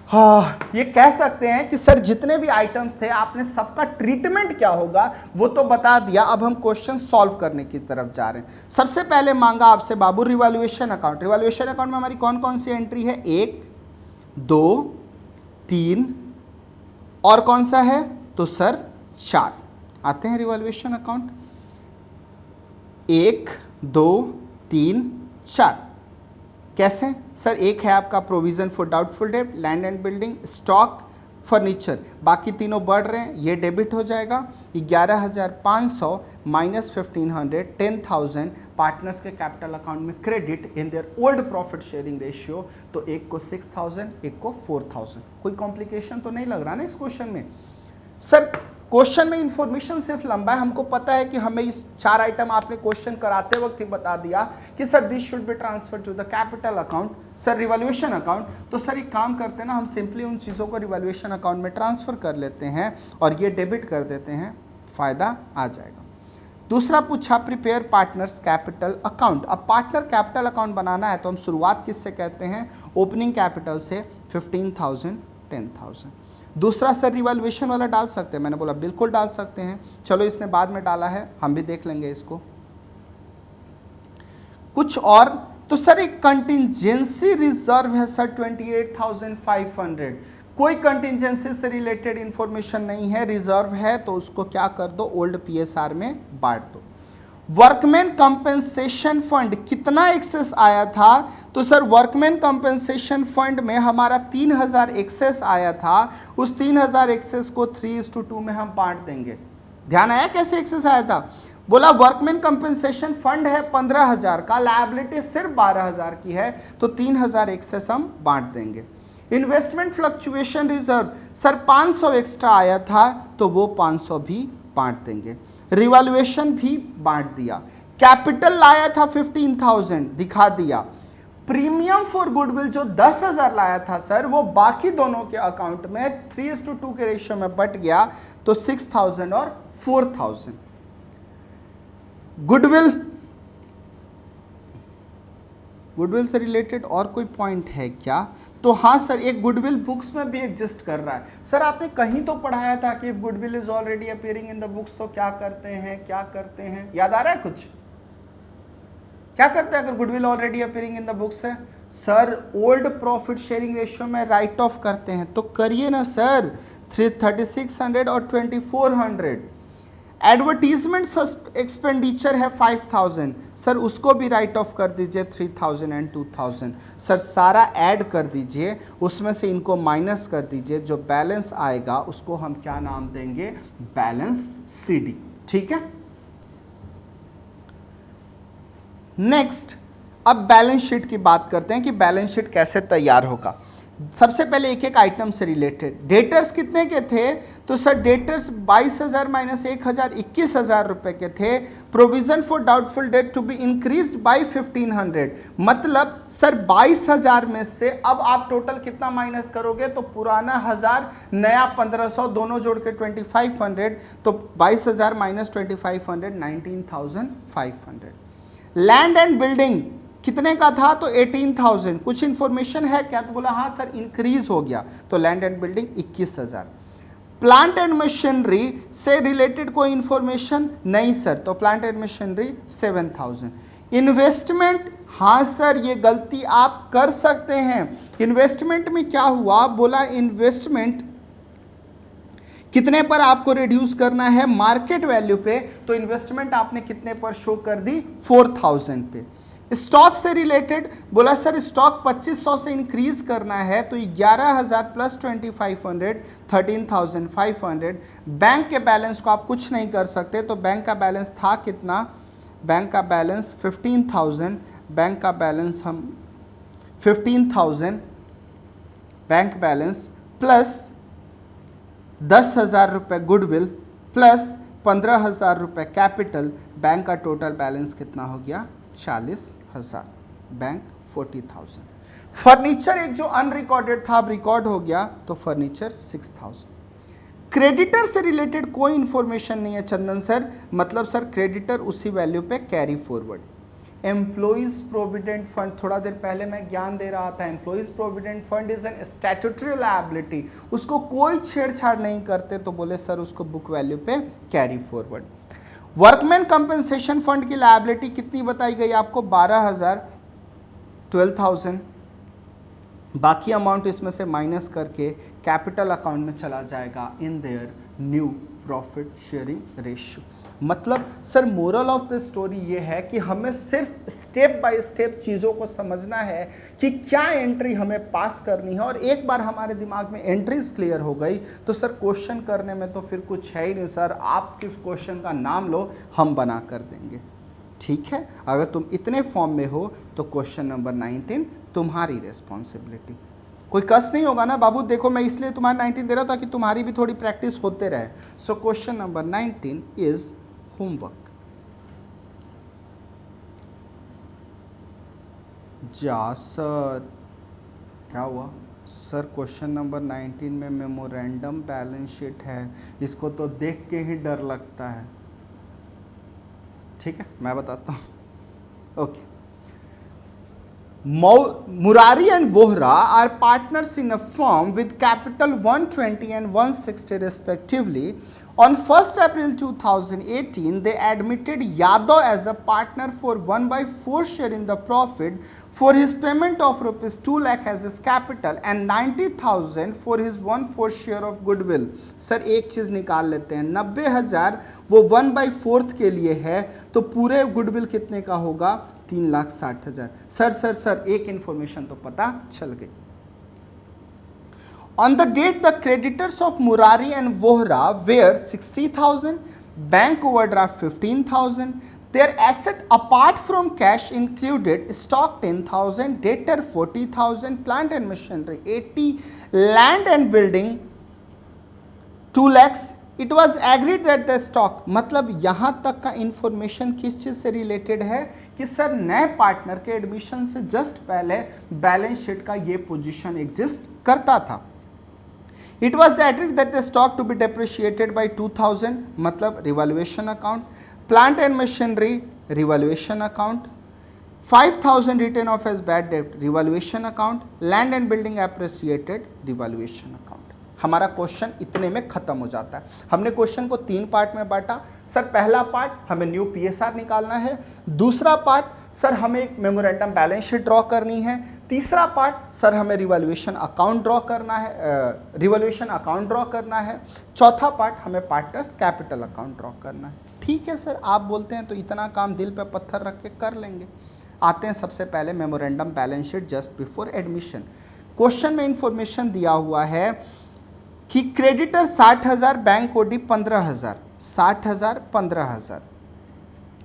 हाँ, ये कह सकते हैं कि sir जितने भी आइटम्स थे आपने सबका ट्रीटमेंट क्या होगा वो तो बता दिया। अब हम क्वेश्चन सॉल्व करने की तरफ जा रहे हैं। सबसे पहले मांगा आपसे बाबू रिवैल्यूएशन अकाउंट। रिवैल्यूएशन अकाउंट में हमारी कौन कौन सी एंट्री है? 1 2 3 और कौन सा है? तो सर 4 आते हैं रिवैल्यूएशन अकाउंट। 1 2 3 4 कैसे? सर एक है आपका provision for doubtful date, land and building, stock, furniture, बाकी तीनों बढ़ रहे हैं, ये डेबिट हो जाएगा। 11,500 माइनस 1,500 10,000 पार्टनर्स के कैपिटल अकाउंट में credit in their old profit sharing ratio. तो एक को 6,000 एक को 4,000। कोई कॉम्प्लिकेशन तो नहीं लग रहा ना इस क्वेश्चन में? सर क्वेश्चन में इंफॉर्मेशन सिर्फ लंबा है, हमको पता है कि हमें इस 4 आइटम आपने क्वेश्चन कराते वक्त ही बता दिया कि sir this should be transfer to the capital account, sir revaluation account. तो सर एक काम करते हैं ना, हम सिंपली उन चीज़ों को रिवैल्यूएशन अकाउंट में ट्रांसफर कर लेते हैं और ये डेबिट कर देते हैं, फ़ायदा आ जाएगा। दूसरा पूछा प्रिपेयर पार्टनर्स कैपिटल अकाउंट। अब पार्टनर कैपिटल अकाउंट बनाना है तो हम शुरुआत किससे कहते हैं? ओपनिंग कैपिटल से 15,000 10,000। दूसरा सर रिवैल्यूएशन वाला डाल सकते हैं? मैंने बोला बिल्कुल डाल सकते हैं। चलो इसने बाद में डाला है, हम भी देख लेंगे इसको। कुछ और तो सर एक कंटिंजेंसी रिजर्व है सर 28,500। कोई कंटिंजेंसी से रिलेटेड इंफॉर्मेशन नहीं है, रिजर्व है तो उसको क्या कर दो? ओल्ड पीएसआर में बांट दो। वर्कमैन कंपेंसेशन फंड कितना एक्सेस आया था? तो सर वर्कमैन कंपेंसेशन फंड में हमारा 3,000 एक्सेस आया था। उस 3,000 एक्सेस को 3:2 में हम बांट देंगे। ध्यान आया कैसे एक्सेस आया था? बोला वर्कमैन कंपेंसेशन फंड है 15,000 का, लायबिलिटी सिर्फ 12,000 की है, तो 3,000 एक्सेस हम बांट देंगे। Investment fluctuation reserve sir 500 extra आया था, तो वो 500 भी बांट देंगे। रिवैल्यूएशन भी बांट दिया। कैपिटल लाया था 15,000, दिखा दिया। प्रीमियम फॉर गुडविल जो 10,000 लाया था सर, वो बाकी दोनों के अकाउंट में 3:2 के रेशियो में बट गया, तो 6,000 और 4,000। गुडविल से रिलेटेड और कोई पॉइंट है क्या? तो हाँ सर, एक गुडविल बुक्स में भी एग्जिस्ट कर रहा है। सर आपने कहीं तो पढ़ाया था कि if goodwill is already appearing in the books तो क्या करते हैं, क्या करते हैं? याद आ रहा है कुछ? क्या करते हैं अगर goodwill already appearing in the books है? Sir old profit sharing ratio में राइट ऑफ करते हैं। तो करिए ना सर, 3600 और 2400। एडवर्टीजमेंट एक्सपेंडिचर है 5,000, सर उसको भी राइट ऑफ कर दीजिए 3,000 एंड 2,000। सर सारा ऐड कर दीजिए, उसमें से इनको माइनस कर दीजिए, जो बैलेंस आएगा उसको हम क्या नाम देंगे? Balance CD. ठीक है। नेक्स्ट, अब बैलेंस शीट की बात करते हैं कि बैलेंस शीट कैसे तैयार होगा। सबसे पहले एक एक आइटम से रिलेटेड। डेटर्स कितने के थे? तो सर डेटर्स 22,000 माइनस 1,000 21,000 रुपए के थे। Provision for doubtful debt to be increased by 1,500, मतलब सर 22,000 में से अब आप टोटल कितना माइनस करोगे? तो पुराना 1,000 नया 1,500 दोनों जोड़ के 2,500, तो 22,000 माइनस 2,500 19,500। लैंड एंड बिल्डिंग कितने का था? तो 18,000। कुछ इंफॉर्मेशन है क्या? तो बोला हाँ सर इंक्रीज हो गया, तो land and building 21,000। Plant and machinery से रिलेटेड कोई इंफॉर्मेशन नहीं सर, तो प्लांट एंड मशीनरी 7,000। इन्वेस्टमेंट, हाँ सर ये गलती आप कर सकते हैं। इन्वेस्टमेंट में क्या हुआ? बोला इन्वेस्टमेंट कितने पर आपको रिड्यूस करना है? मार्केट वैल्यू पे, तो इन्वेस्टमेंट आपने कितने पर शो कर दी? 4,000 पे। स्टॉक से रिलेटेड बोला सर स्टॉक 2,500 से इंक्रीज करना है, तो 11,000 प्लस 2,500 13,500। बैंक के बैलेंस को आप कुछ नहीं कर सकते, तो बैंक का बैलेंस था कितना? बैंक का बैलेंस 15,000। बैंक का बैलेंस हम 15,000 बैंक बैलेंस प्लस 10,000 रुपये गुडविल प्लस 15,000 रुपये कैपिटल। बैंक का टोटल बैलेंस कितना हो गया? 40,000। बैंक 40,000। फर्नीचर एक जो अनरिकॉर्डेड था अब रिकॉर्ड हो गया, तो फर्नीचर 6,000। क्रेडिटर से रिलेटेड कोई इंफॉर्मेशन नहीं है चंदन सर, मतलब सर क्रेडिटर उसी वैल्यू पे carry forward. Employees provident fund, थोड़ा देर पहले मैं ज्ञान दे रहा था, employees provident fund is an statutory liability, उसको कोई छेड़छाड़ नहीं करते, तो बोले सर उसको बुक वैल्यू पे carry forward. Workman compensation fund की लायबिलिटी कितनी बताई गई आपको, 12,000, 12,000, बाकी अमाउंट इसमें से माइनस करके कैपिटल अकाउंट में चला जाएगा in their new profit sharing ratio. मतलब sir moral of the story ये है कि हमें सिर्फ स्टेप बाय स्टेप चीज़ों को समझना है कि क्या एंट्री हमें पास करनी है, और एक बार हमारे दिमाग में एंट्रीज क्लियर हो गई तो सर क्वेश्चन करने में तो फिर कुछ है ही नहीं सर, आप किस क्वेश्चन का नाम लो हम बना कर देंगे। ठीक है, अगर तुम इतने फॉर्म में हो तो क्वेश्चन नंबर 19 तुम्हारी रिस्पॉन्सिबिलिटी। कोई कष्ट नहीं होगा ना बाबू, देखो मैं इसलिए तुम्हारा 19 दे रहा हूँ ताकि तुम्हारी भी थोड़ी प्रैक्टिस होते रहे। So question number 19 is homework. जा सर, क्या हुआ सर? क्वेश्चन नंबर 19 में मेमोरेंडम बैलेंस शीट है, इसको तो देख के ही डर लगता है। ठीक है, मैं बताता हूँ। Okay, Murari and Vohra are partners in a firm with capital 120 and 160 respectively. On 1st April 2018, they admitted Yadav as a partner for 1/4 share in the profit for his payment of rupees 2 lakh as his capital and 90,000 for his 1/4 share of goodwill. Sir एक चीज़ निकाल लेते हैं, 90,000 वो 1/4 के लिए है, तो पूरे गुडविल कितने का होगा? 3,60,000। सर एक इंफॉर्मेशन तो पता चल गई। On the date, the creditors of Murari and Vohra were 60,000, bank overdraft 15,000. Their asset apart from cash included stock 10,000, debtor 40,000, plant and machinery 80, land and building 2 lakhs. It was agreed that the stock, मतलब यहाँ तक का information किस चीज़ से related है कि sir नए partner के एडमिशन से जस्ट पहले बैलेंस शीट का ये पोजीशन एग्जिस्ट करता था। It was agreed that the stock to be depreciated by 2,000, मतलब revaluation account, plant and machinery revaluation account, 5,000 written off as bad debt revaluation account, land and building appreciated revaluation account. हमारा question इतने में खत्म हो जाता है। हमने question को 3 पार्ट में बांटा। सर पहला पार्ट हमें न्यू पीएसआर निकालना है, दूसरा पार्ट सर हमें एक मेमोरेंडम बैलेंस शीट ड्रॉ करनी है, तीसरा पार्ट सर हमें रिवैल्यूएशन अकाउंट ड्रॉ करना है, चौथा पार्ट हमें पार्टनर्स कैपिटल अकाउंट ड्रॉ करना है। ठीक है सर, आप बोलते हैं तो इतना काम दिल पे पत्थर रख के कर लेंगे। आते हैं सबसे पहले memorandum balance sheet just before admission. Question में इंफॉर्मेशन दिया हुआ है कि creditor 60,000, bank OD 15,000, 60,000 15,000,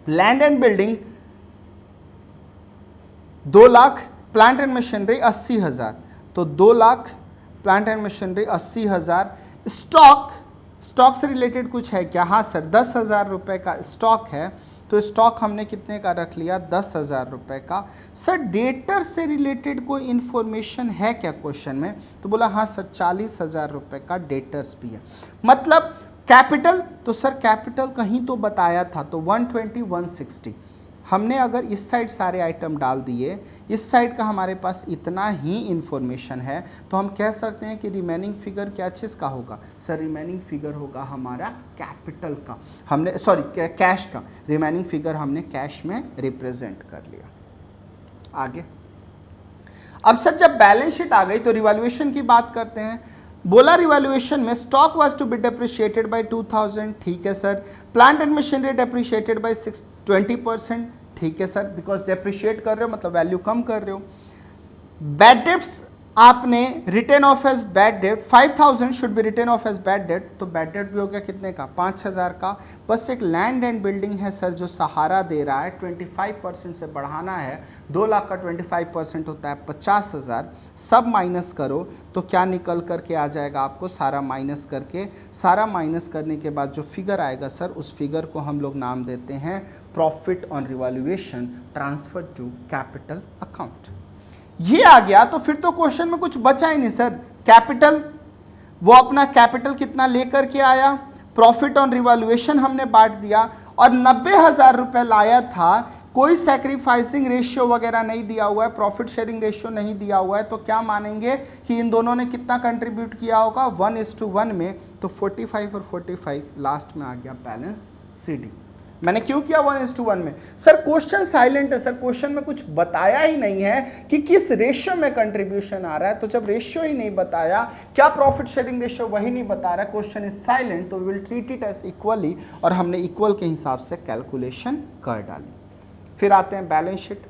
land and building 2 lakh, plant and machinery 80,000, तो 2 lakh plant and machinery 80,000। Stock से रिलेटेड कुछ है क्या? हाँ सर, 10,000 रुपये का स्टॉक है, तो स्टॉक हमने कितने का रख लिया? 10,000 रुपये का। सर डेटर से रिलेटेड कोई इन्फॉर्मेशन है क्या क्वेश्चन में? तो बोला हाँ सर, 40,000 रुपये का डेटर्स भी है। मतलब कैपिटल, तो सर कैपिटल कहीं तो बताया था, तो 120 160। हमने अगर इस साइड सारे आइटम डाल दिए, इस साइड का हमारे पास इतना ही इन्फॉर्मेशन है, तो हम कह सकते हैं कि रिमेनिंग फिगर क्या चीज़ का होगा? सर रिमेनिंग फिगर होगा हमारा कैपिटल का, हमने सॉरी कैश का। रिमेनिंग फिगर हमने कैश में रिप्रेजेंट कर लिया। आगे अब सर जब बैलेंस शीट आ गई तो रिवैल्यूएशन की बात करते हैं। बोला रिवैल्यूएशन में stock was to be depreciated by 2,000, ठीक है sir. Plant and machinery depreciated by 20%, ठीक है सर, बिकॉज डेप्रिशिएट कर रहे हो मतलब वैल्यू कम कर रहे हो। बैड डेट्स आपने written off as bad debt 5,000 should be written off as bad debt, तो बैड डेट भी हो गया कितने का? 5,000 का। बस एक लैंड एंड बिल्डिंग है सर जो सहारा दे रहा है, 25% से बढ़ाना है। 2 लाख का 25% होता है 50,000। सब माइनस करो तो क्या निकल करके आ जाएगा आपको? सारा माइनस करके, सारा माइनस करने के बाद जो फिगर आएगा सर, उस फिगर को हम लोग नाम देते हैं profit on revaluation transfer to capital account. ये आ गया तो फिर तो क्वेश्चन में कुछ बचा ही नहीं सर। कैपिटल, वो अपना कैपिटल कितना लेकर के आया, प्रॉफिट ऑन रिवैल्यूएशन हमने बांट दिया, और 90,000 रुपये लाया था कोई सैक्रिफाइसिंग रेशियो वगैरह नहीं दिया हुआ है, प्रॉफिट शेयरिंग रेशियो नहीं दिया हुआ है, तो क्या मानेंगे कि इन दोनों ने कितना कंट्रीब्यूट किया होगा 1:1 में, तो 45 और 45 लास्ट में आ गया बैलेंस CD। मैंने क्यों किया 1:1 में? सर क्वेश्चन साइलेंट है सर, क्वेश्चन में कुछ बताया ही नहीं है कि किस रेशियो में कंट्रीब्यूशन आ रहा है, तो जब रेशियो ही नहीं बताया, क्या प्रॉफिट शेयरिंग रेशियो वही नहीं बता रहा, क्वेश्चन इज साइलेंट, तो we will treat it as equally, और हमने इक्वल के हिसाब से कैलकुलेशन कर डाली। फिर आते हैं बैलेंस शीट।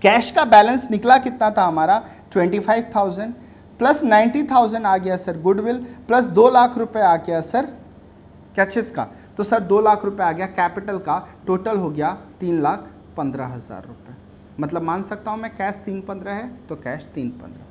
कैश का बैलेंस निकला कितना था हमारा 25,000 प्लस 90,000 आ गया सर गुडविल, प्लस 2 लाख रुपए आ गया सर क्या चीज का, तो सर 2 लाख रुपए आ गया कैपिटल का, टोटल हो गया 3,15,000 रुपए। मतलब मान सकता हूं मैं कैश 315 है तो कैश 315।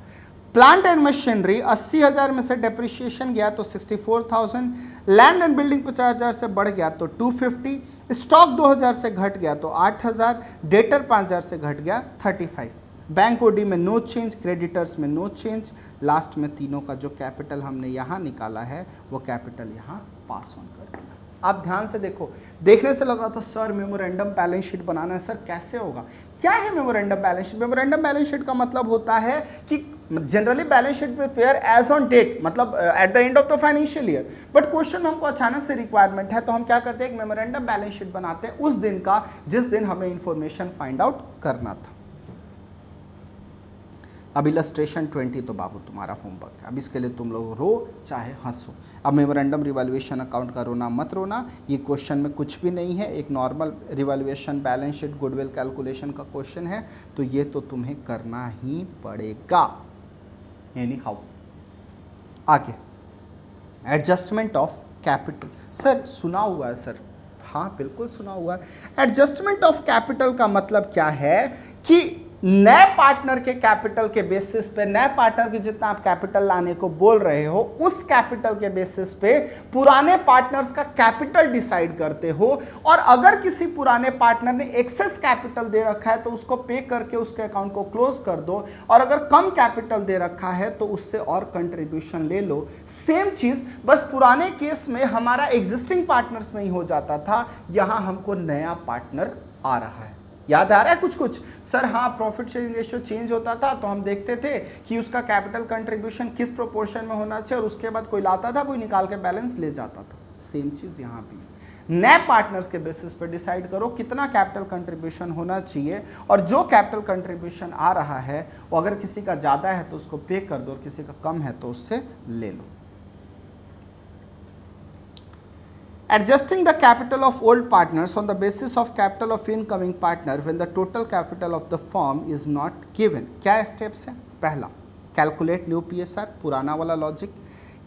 प्लांट एंड मशीनरी 80,000 में से डेप्रिसिएशन गया तो 64,000, लैंड एंड बिल्डिंग 50,000 से बढ़ गया तो 250, स्टॉक 2,000 से घट गया तो 8,000, डेटर 5,000 से घट गया 35, बैंक ओडी में नो चेंज, क्रेडिटर्स में नो चेंज, लास्ट में तीनों का जो कैपिटल हमने यहाँ निकाला है वो कैपिटल यहाँ पास ऑन कर दिया। आप ध्यान से देखो, देखने से लग रहा था सर मेमोरेंडम बैलेंस शीट बनाना है, सर कैसे होगा? क्या है memorandum balance sheet? Memorandum balance sheet का मतलब होता है कि generally balance sheet prepare as on date, मतलब at the end of the financial year, but question में हमको अचानक से रिक्वायरमेंट है तो हम क्या करते हैं, एक मेमोरेंडम बैलेंस शीट बनाते हैं उस दिन का जिस दिन हमें इंफॉर्मेशन फाइंड आउट करना था। अब इलस्ट्रेशन 20 तो बाबू तुम्हारा होमवर्क है, अब इसके लिए तुम लोग रो चाहे हंसो। अब मेमोरेंडम रिवैल्यूएशन अकाउंट का रोना मत रोना, ये क्वेश्चन में कुछ भी नहीं है, एक normal revaluation balance sheet goodwill calculation का क्वेश्चन है, तो ये तो तुम्हें करना ही पड़ेगा, ये नहीं खाओ। आगे एडजस्टमेंट ऑफ कैपिटल, सर सुना हुआ है सर, हाँ बिल्कुल सुना हुआ है। एडजस्टमेंट ऑफ कैपिटल का मतलब क्या है कि नए पार्टनर के कैपिटल के बेसिस पे, नए पार्टनर की जितना आप कैपिटल लाने को बोल रहे हो उस कैपिटल के बेसिस पे पुराने पार्टनर्स का कैपिटल डिसाइड करते हो, और अगर किसी पुराने पार्टनर ने एक्सेस कैपिटल दे रखा है तो उसको पे करके उसके अकाउंट को क्लोज कर दो, और अगर कम कैपिटल दे रखा है तो उससे और कंट्रीब्यूशन ले लो। सेम चीज बस पुराने केस में हमारा एग्जिस्टिंग पार्टनर्स में ही हो जाता था, यहां हमको नया पार्टनर आ रहा है। याद आ रहा है कुछ कुछ? सर हाँ, प्रॉफिट शेयरिंग रेशियो चेंज होता था तो हम देखते थे कि उसका कैपिटल कंट्रीब्यूशन किस प्रोपोर्शन में होना चाहिए, और उसके बाद कोई लाता था, कोई निकाल के बैलेंस ले जाता था। सेम चीज यहाँ भी, नए पार्टनर्स के बेसिस पे डिसाइड करो कितना कैपिटल कंट्रीब्यूशन होना चाहिए, और जो कैपिटल कंट्रीब्यूशन आ रहा है वो अगर किसी का ज़्यादा है तो उसको पे कर दो, और किसी का कम है तो उससे ले लो। Adjusting the capital of old partners on the basis of capital of incoming partner when the total capital of the firm is not given. क्या स्टेप्स है? पहला, कैलकुलेट न्यू PSR, पुराना वाला logic.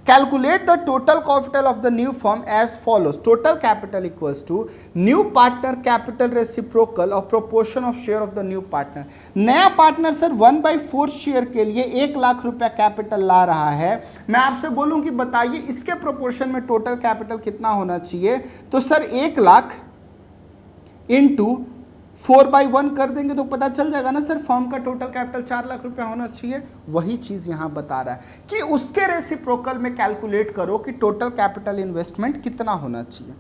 Calculate the total capital of the new firm as follows. Total capital equals to new partner capital reciprocal of proportion of share of the new partner. नया partner sir 1/4 share के लिए 1 लाख रुपया capital ला रहा है। मैं आपसे बोलूं कि बताइए इसके प्रोपोर्शन में टोटल कैपिटल कितना होना चाहिए, तो सर 1 लाख इंटू 4/1 कर देंगे तो पता चल जाएगा ना सर, फर्म का टोटल कैपिटल 4 लाख रुपया होना चाहिए। वही चीज यहां बता रहा है कि उसके रेसिप्रोकल में कैलकुलेट करो कि टोटल कैपिटल इन्वेस्टमेंट कितना होना चाहिए।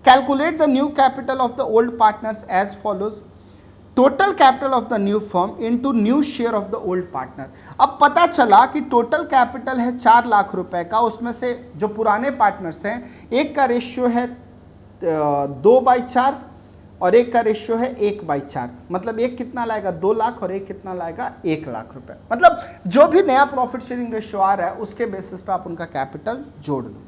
Calculate the new capital of the old partners as follows, total capital of the new firm into new share of the old partner. अब पता चला कि टोटल कैपिटल है 4 लाख रुपए का, उसमें से जो पुराने पार्टनर्स हैं एक का रेशियो है 2/4 और एक का रेशियो है 1/4, मतलब एक कितना लाएगा 2 लाख और एक कितना लाएगा 1 लाख रुपए। मतलब जो भी नया प्रॉफिट शेयरिंग रेशियो आ रहा है उसके बेसिस पे आप उनका कैपिटल जोड़ लो।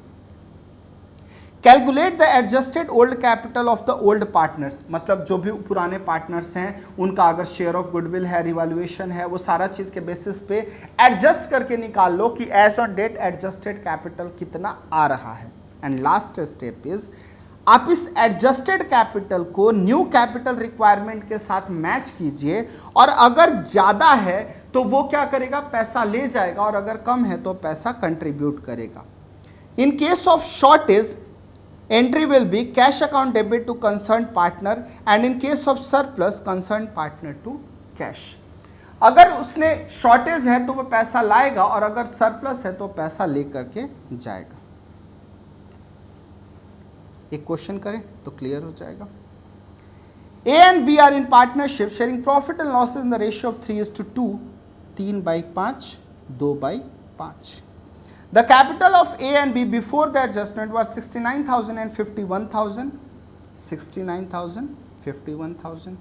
Calculate the adjusted old capital of the old partners, मतलब जो भी पुराने पार्टनर्स हैं उनका अगर शेयर ऑफ गुडविल है, रिवैल्यूएशन है, वो सारा चीज के बेसिस पे एडजस्ट करके निकाल लो कि as on date adjusted capital कितना आ रहा है। एंड लास्ट स्टेप इज आप इस एडजस्टेड कैपिटल को न्यू कैपिटल रिक्वायरमेंट के साथ मैच कीजिए, और अगर ज़्यादा है तो वो क्या करेगा, पैसा ले जाएगा, और अगर कम है तो पैसा कंट्रीब्यूट करेगा। In case of shortage entry will be cash account debit to concern partner, and in case of surplus concern partner to cash. अगर उसने शॉर्टेज है तो वो पैसा लाएगा, और अगर सरप्लस है तो पैसा लेकर के जाएगा। एक क्वेश्चन करें तो क्लियर हो जाएगा। A and B are in partnership sharing profit and losses in the ratio of 3:2, 3/5, 2/5. The capital of A and B before the adjustment was 69,000 and 51,000. 69,000, 51,000.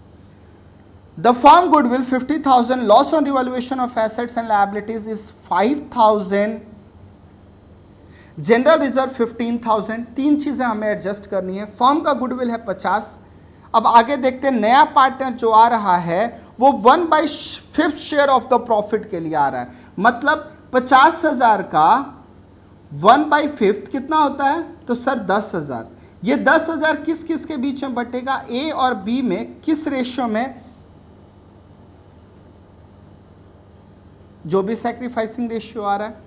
The firm goodwill 50,000, loss on revaluation of assets and liabilities is 5,000, general reserve 15,000. तीन चीज़ें हमें adjust करनी है. Firm का goodwill है 50. अब आगे देखते हैं नया पार्टनर जो आ रहा है वो 1/5 शेयर ऑफ द प्रॉफिट के लिए आ रहा है. मतलब 50,000 का 1/5 कितना होता है? तो सर 10,000. ये 10,000 किस किस के बीच में बटेगा? ए और बी में किस रेशियो में? जो भी सैक्रिफाइसिंग रेशियो आ रहा है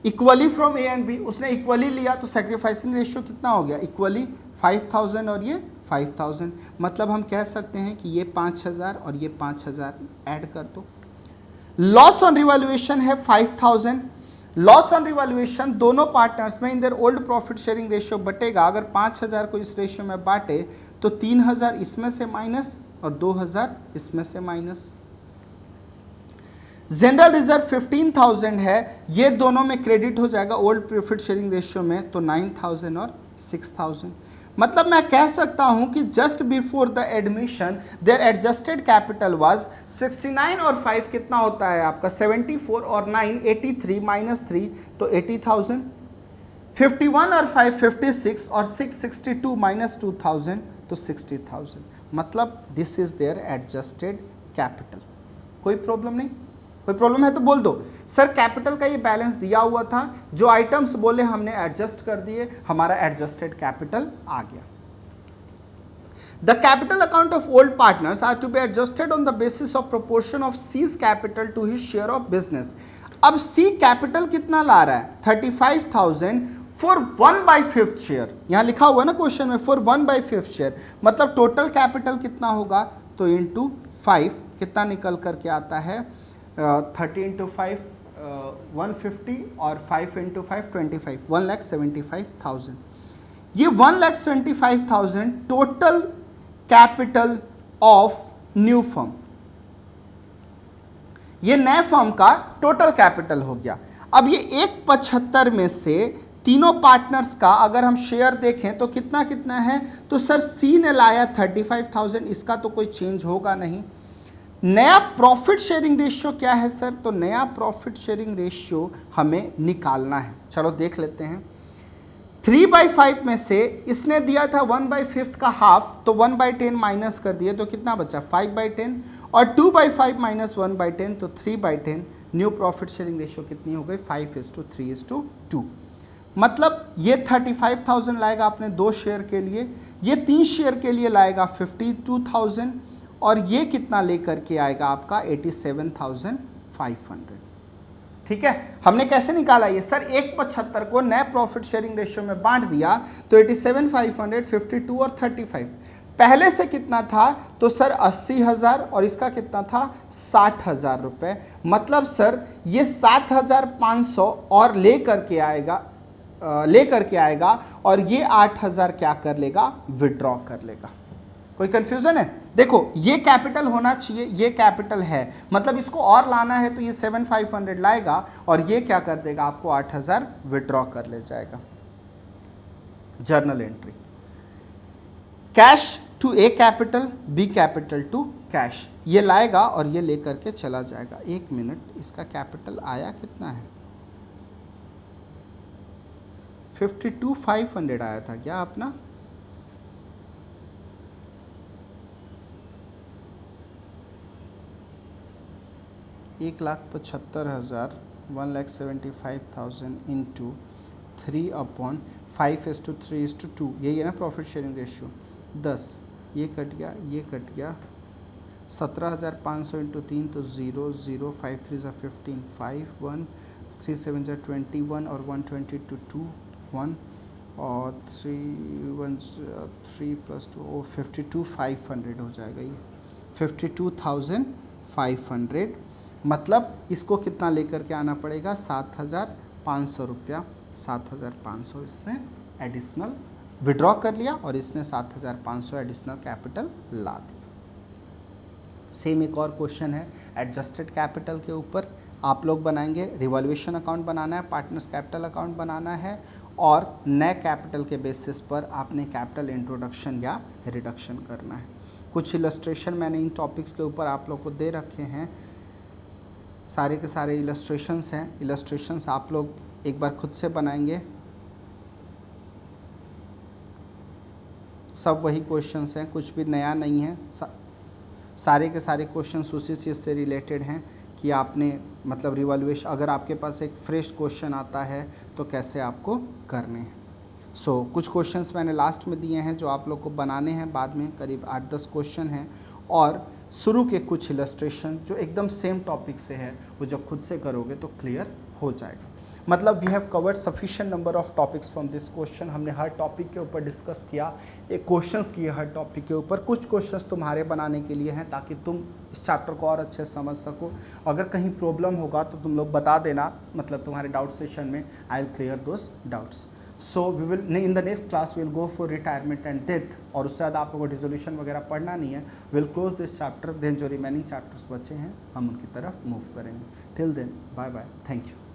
equally from A and B, उसने इक्वली लिया तो सैक्रिफाइसिंग रेशियो कितना हो गया? इक्वली 5,000 और ये 5,000. मतलब हम कह सकते हैं कि ये 5,000 और ये 5,000 ऐड कर दो. लॉस ऑन रिवैल्यूएशन है 5,000. लॉस ऑन रिवैल्यूएशन दोनों पार्टनर्स में in their old profit sharing ratio बटेगा. अगर 5,000 को इस रेशियो में बांटे तो 3,000 इसमें से माइनस और 2,000 इसमें से माइनस. जनरल रिजर्व 15,000 है, ये दोनों में क्रेडिट हो जाएगा ओल्ड प्रॉफिट शेयरिंग रेशियो में, तो 9,000 और 6,000. मतलब मैं कह सकता हूं कि just before the admission their adjusted capital was 69 और 5 कितना होता है आपका? 74 और 9 83 माइनस 3 तो 80,000. 51 और 5 56 और 6 62 माइनस 2,000 तो 60,000. मतलब this is their adjusted capital. कोई प्रॉब्लम नहीं? कोई प्रॉब्लम है तो बोल दो. सर कैपिटल का ये बैलेंस दिया हुआ था, जो आइटम्स बोले हमने एडजस्ट कर दिए, हमारा एडजस्टेड कैपिटल आ गया. The capital account of old partners are to be adjusted on the basis of proportion of C's capital to his share of business. अब सी कैपिटल कितना ला रहा है? 35,000 फॉर 1/5 शेयर. यहां लिखा हुआ है ना क्वेश्चन में, फॉर 1/5 शेयर. मतलब टोटल कैपिटल कितना होगा? तो इंटू 5 कितना निकल करके आता है? 30 इंटू 5 150 और 5 इंटू 5 25, 1,75,000. ये 1,75,000 total capital of new firm. ये नए फर्म का टोटल कैपिटल हो गया. अब ये 175 में से तीनों पार्टनर्स का अगर हम शेयर देखें तो कितना कितना है? तो सर सी ने लाया 35,000, इसका तो कोई चेंज होगा नहीं. नया प्रॉफिट शेयरिंग रेशियो क्या है सर? तो नया प्रॉफिट शेयरिंग रेशियो हमें निकालना है. चलो देख लेते हैं. 3/5 में से इसने दिया था 1/5 का हाफ, तो 1/10 माइनस कर दिए तो कितना बचा? 5/10. और 2/5 माइनस 1/10 तो 3/10. न्यू प्रॉफिट शेयरिंग रेशियो कितनी हो गई? 5:3:2. मतलब ये 35,000 लाएगा अपने 2 शेयर के लिए, ये 3 शेयर के लिए लाएगा 52,000 और ये कितना लेकर के आएगा आपका? 87,500. ठीक है. हमने कैसे निकाला ये? सर 1/75 को नए प्रॉफिट शेयरिंग रेशियो में बांट दिया तो 87,500, 52 और 35. पहले से कितना था? तो सर 80,000 और इसका कितना था? 60,000 रुपये. मतलब सर ये 7,500 और लेकर के आएगा और ये 8,000 क्या कर लेगा? विड्रॉ कर लेगा. कोई कंफ्यूजन है? देखो ये कैपिटल होना चाहिए, ये कैपिटल है, मतलब इसको और लाना है तो ये 7,500 लाएगा और ये क्या कर देगा? आपको 8,000 विड्रॉ कर ले जाएगा. Journal entry. Cash to A capital, B capital to cash. ये लाएगा और ये लेकर के चला जाएगा. 1 मिनट, इसका कैपिटल आया कितना है? 52,500 आया था क्या अपना? $1,75,000, 1,75,000 इंटू 3/5:3:2. यही है ना प्रॉफिट शेयरिंग रेशियो. 10 ये कट गया, ये कट गया. 17,500 इंटू 3 तो 0 0 5 3 15 5 1 3 7 21 और 120 to 2 1 और 3 1 3 + 2 52,500 हो जाएगा. ये 52,500. मतलब इसको कितना लेकर के आना पड़ेगा? 7,500 रुपया. 7,500 इसने एडिशनल विड्रॉ कर लिया और इसने 7,500 एडिशनल कैपिटल ला दी। सेम एक और क्वेश्चन है एडजस्टेड कैपिटल के ऊपर। आप लोग बनाएंगे, रिवॉल्यूशन अकाउंट बनाना है, पार्टनर्स कैपिटल अकाउंट बनाना है और नए कैपिटल के बेसिस पर आपने कैपिटल इंट्रोडक्शन या रिडक्शन करना है। कुछ इलस्ट्रेशन मैंने इन टॉपिक्स के ऊपर आप लोग को दे रखे हैं, सारे के सारे इलस्ट्रेशंस हैं। इलस्ट्रेशंस आप लोग एक बार खुद से बनाएंगे, सब वही क्वेश्चंस हैं, कुछ भी नया नहीं है। सारे के सारे क्वेश्चंस उसी चीज़ से रिलेटेड हैं कि आपने मतलब रिवॉल्यूशन, अगर आपके पास एक फ्रेश क्वेश्चन आता है तो कैसे आपको करने हैं। कुछ क्वेश्चंस मैंने लास्ट में दिए हैं जो आप लोग को बनाने हैं बाद में, करीब 8-10 क्वेश्चन हैं। और शुरू के कुछ इलस्ट्रेशन जो एकदम सेम टॉपिक से है वो जब खुद से करोगे तो क्लियर हो जाएगा। मतलब we have covered sufficient number of topics from this question. हमने हर टॉपिक के ऊपर डिस्कस किया, एक क्वेश्चंस किए हर टॉपिक के ऊपर। कुछ क्वेश्चंस तुम्हारे बनाने के लिए हैं ताकि तुम इस चैप्टर को और अच्छे से समझ सको। अगर कहीं प्रॉब्लम होगा तो तुम लोग बता देना, मतलब तुम्हारे डाउट सेशन में I will clear those doubts. So we will in the next class will go for retirement and death, और उससे ज़्यादा आप लोगों को रिजोल्यूशन वगैरह पढ़ना नहीं है। Will close this chapter, then जो रिमेनिंग चैप्टर्स बचे हैं हम उनकी तरफ मूव करेंगे। Till then bye bye, thank you.